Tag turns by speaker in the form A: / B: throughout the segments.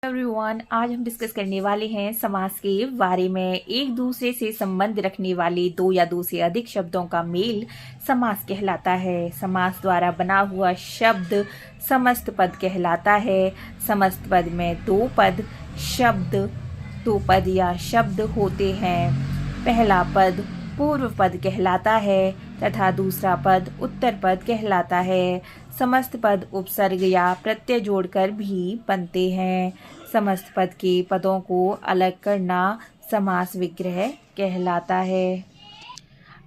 A: Everyone, आज हम discuss करने वाले हैं समास के बारे में। एक दूसरे से संबंध रखने वाले दो या दो से अधिक शब्दों का मेल समास कहलाता है। समास द्वारा बना हुआ शब्द समस्त पद कहलाता है। समस्त पद में दो पद शब्द दो पद या शब्द होते हैं। पहला पद पूर्व पद कहलाता है तथा दूसरा पद उत्तर पद कहलाता है। समस्त पद उपसर्ग या प्रत्यय जोड़कर भी बनते हैं। समस्त पद के पदों को अलग करना समास विग्रह कहलाता है।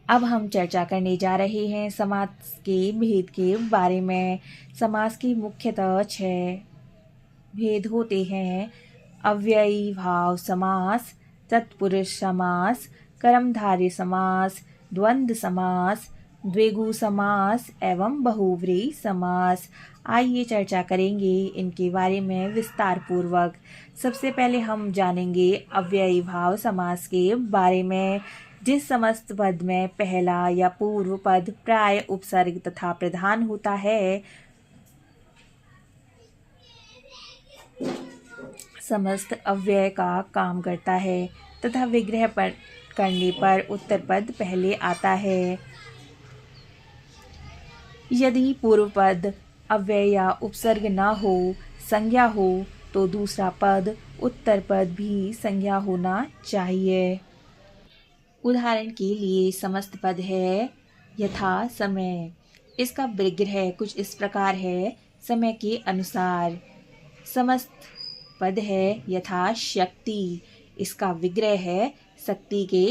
A: अब हम चर्चा करने जा रहे हैं समास के भेद के बारे में। समास की मुख्यतः 6 भेद होते हैं। अव्ययी भाव समास, तत्पुरुष समास, कर्मधारय समास, द्वंद्व समास, द्विगु समास एवं बहुव्रीहि समास। आइए चर्चा करेंगे इनके बारे में विस्तार पूर्वक। सबसे पहले हम जानेंगे अव्ययी भाव समास के बारे में। जिस समस्त पद में पहला या पूर्व पद प्राय उपसर्ग तथा प्रधान होता है, समस्त अव्यय का काम करता है तथा विग्रह करने पर उत्तर पद पहले आता है। यदि पूर्व पद अव्यय या उपसर्ग न हो, संज्ञा हो, तो दूसरा पद उत्तर पद भी संज्ञा होना चाहिए। उदाहरण के लिए समस्त पद है यथा समय। इसका विग्रह कुछ इस प्रकार है, समय के अनुसार। समस्त पद है यथा शक्ति। इसका विग्रह है शक्ति के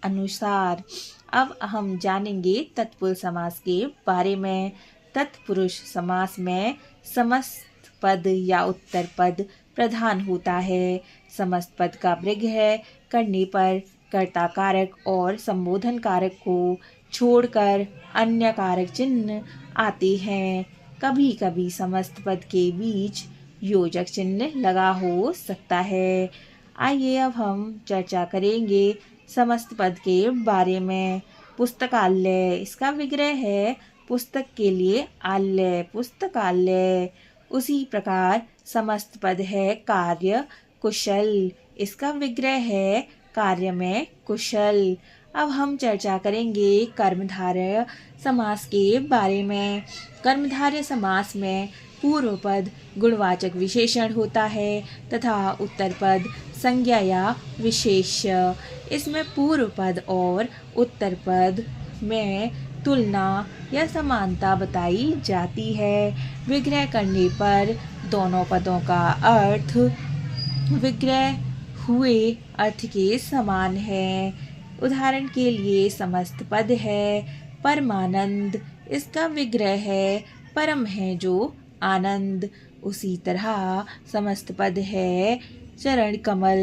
A: अनुसार। अब हम जानेंगे तत्पुरुष समास के बारे में। तत्पुरुष समास में समस्त पद या उत्तर पद प्रधान होता है। समस्त पद का विग्रह करने पर कर्ता कारक और संबोधन कारक को छोड़कर अन्य कारक चिन्ह आते हैं। कभी कभी समस्त पद के बीच योजक चिन्ह लगा हो सकता है। आइए अब हम चर्चा करेंगे समस्त पद के बारे में। पुस्तकालय, इसका विग्रह है पुस्तक के लिए आलय, पुस्तकालय। उसी प्रकार समस्त पद है कार्य कुशल। इसका विग्रह है कार्य में कुशल। अब हम चर्चा करेंगे कर्मधारय समास के बारे में। कर्मधारय समास में पूर्व पद गुणवाचक विशेषण होता है तथा उत्तर पद संज्ञा या विशेष्य। इसमें पूर्व पद और उत्तर पद में तुलना या समानता बताई जाती है। विग्रह करने पर दोनों पदों का अर्थ विग्रह हुए अर्थ के समान है। उदाहरण के लिए समस्त पद है परमानंद। इसका विग्रह है परम है जो आनंद। उसी तरह समस्त पद है चरण कमल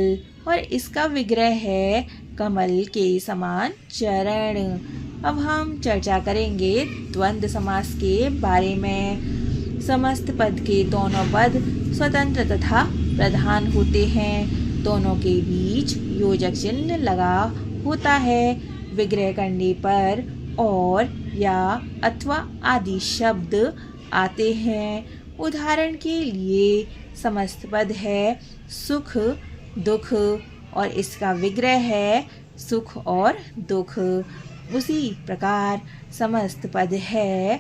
A: और इसका विग्रह है कमल के समान चरण। अब हम चर्चा करेंगे द्वंद्व समास के बारे में। समस्त पद के दोनों पद स्वतंत्र तथा प्रधान होते हैं। दोनों के बीच योजक चिन्ह लगा होता है। विग्रह करने पर और या अथवा आदि शब्द आते हैं। उदाहरण के लिए समस्त पद है सुख दुख और इसका विग्रह है सुख और दुख। उसी प्रकार समस्त पद है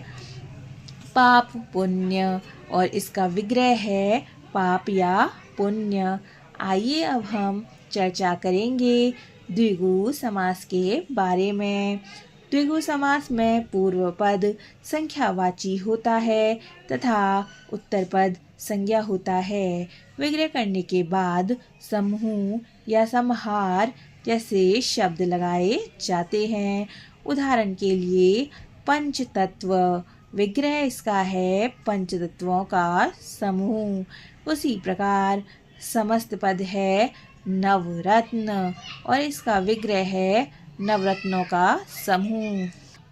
A: पाप पुण्य और इसका विग्रह है पाप या पुण्य। आइए अब हम चर्चा करेंगे द्विगु समास के बारे में। द्विगु समास में पूर्व पद संख्यावाची होता है तथा उत्तर पद संज्ञा होता है। विग्रह करने के बाद समूह या समाहार जैसे शब्द लगाए जाते हैं। उदाहरण के लिए पंचतत्व। विग्रह इसका है पंचतत्वों का समूह। उसी प्रकार समस्त पद है नवरत्न और इसका विग्रह है नवरत्नों का समूह।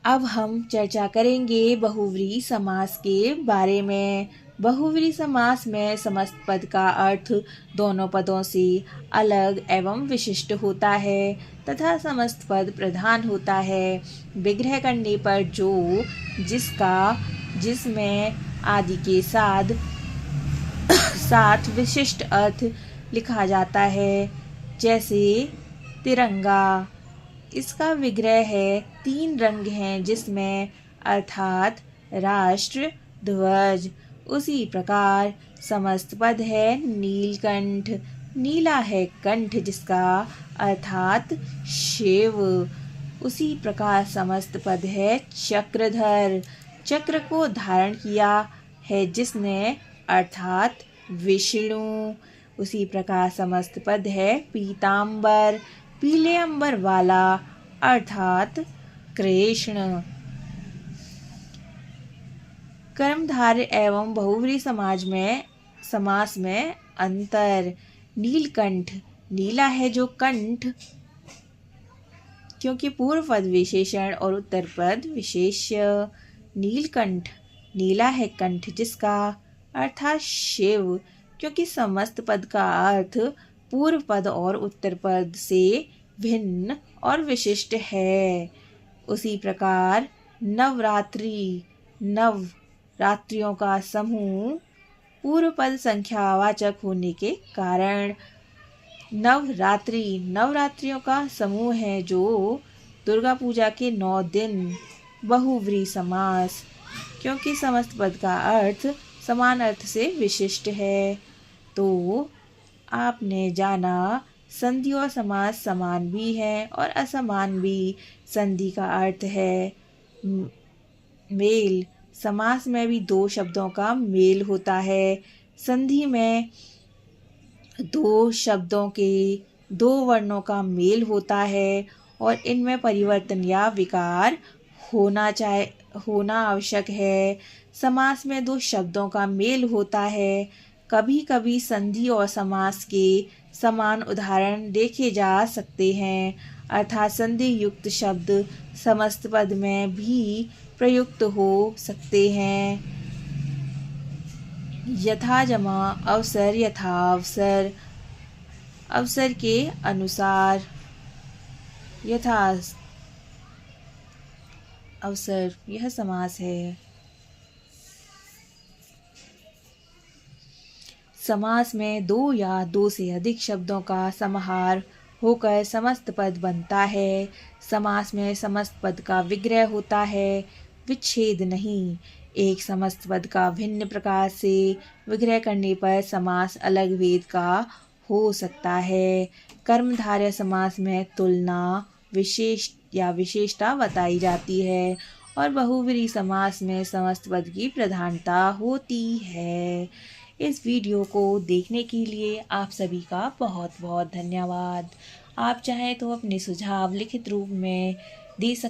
A: अब हम चर्चा करेंगे बहुव्रीहि समास के बारे में। बहुव्रीहि समास में समस्त पद का अर्थ दोनों पदों से अलग एवं विशिष्ट होता है तथा समस्त पद प्रधान होता है। विग्रह करने पर जो जिसका जिसमें आदि के साथ साथ विशिष्ट अर्थ लिखा जाता है, जैसे तिरंगा। इसका विग्रह है 3 रंग हैं जिसमें, अर्थात राष्ट्र ध्वज। उसी प्रकार समस्त पद है नीलकंठ। नीला है कंठ जिसका, अर्थात शिव। उसी प्रकार समस्त पद है चक्रधर। चक्र को धारण किया है जिसने, अर्थात विष्णु। उसी प्रकार समस्त पद है पीतांबर। पीले अंबर वाला, अर्थात कृष्ण। कर्मधारय एवं बहुव्रीहि समास में अंतर। नीलकंठ, नीला है जो कंठ, क्योंकि पूर्व पद विशेषण और उत्तर पद विशेष्य। नीलकंठ, नीला है कंठ जिसका, अर्थात शिव, क्योंकि समस्त पद का अर्थ पूर्व पद और उत्तर पद से भिन्न और विशिष्ट है। उसी प्रकार नवरात्रि, नव रात्रियों का समूह पूर्व पद संख्यावाचक होने के कारण नवरात्रि, नवरात्रियों का समूह है जो दुर्गा पूजा के 9 दिन। बहुव्रीहि समास, क्योंकि समस्त पद का अर्थ समान अर्थ से विशिष्ट है। तो आपने जाना संधि और समास समान भी है और असमान भी। संधि का अर्थ है मेल। समास में भी 2 शब्दों का मेल होता है। संधि में 2 शब्दों के 2 वर्णों का मेल होता है और इनमें परिवर्तन या विकार होना आवश्यक है। समास में 2 शब्दों का मेल होता है। कभी कभी संधि और समास के समान उदाहरण देखे जा सकते हैं, अर्थात संधि युक्त शब्द समस्त पद में भी प्रयुक्त हो सकते हैं। यथा जमा अवसर, यथा अवसर, अवसर के अनुसार। यथा अवसर, यह समास है। समास में 2 या 2 से अधिक शब्दों का समाहार होकर समस्त पद बनता है। समास में समस्त पद का विग्रह होता है, विच्छेद नहीं। एक समस्त पद का भिन्न प्रकार से विग्रह करने पर समास अलग भेद का हो सकता है। कर्मधारय समास में तुलना, विशेष या विशेषता बताई जाती है और बहुव्रीहि समास में समस्त पद की प्रधानता होती है। इस वीडियो को देखने के लिए आप सभी का बहुत बहुत धन्यवाद। आप चाहें तो अपने सुझाव लिखित रूप में दे सकते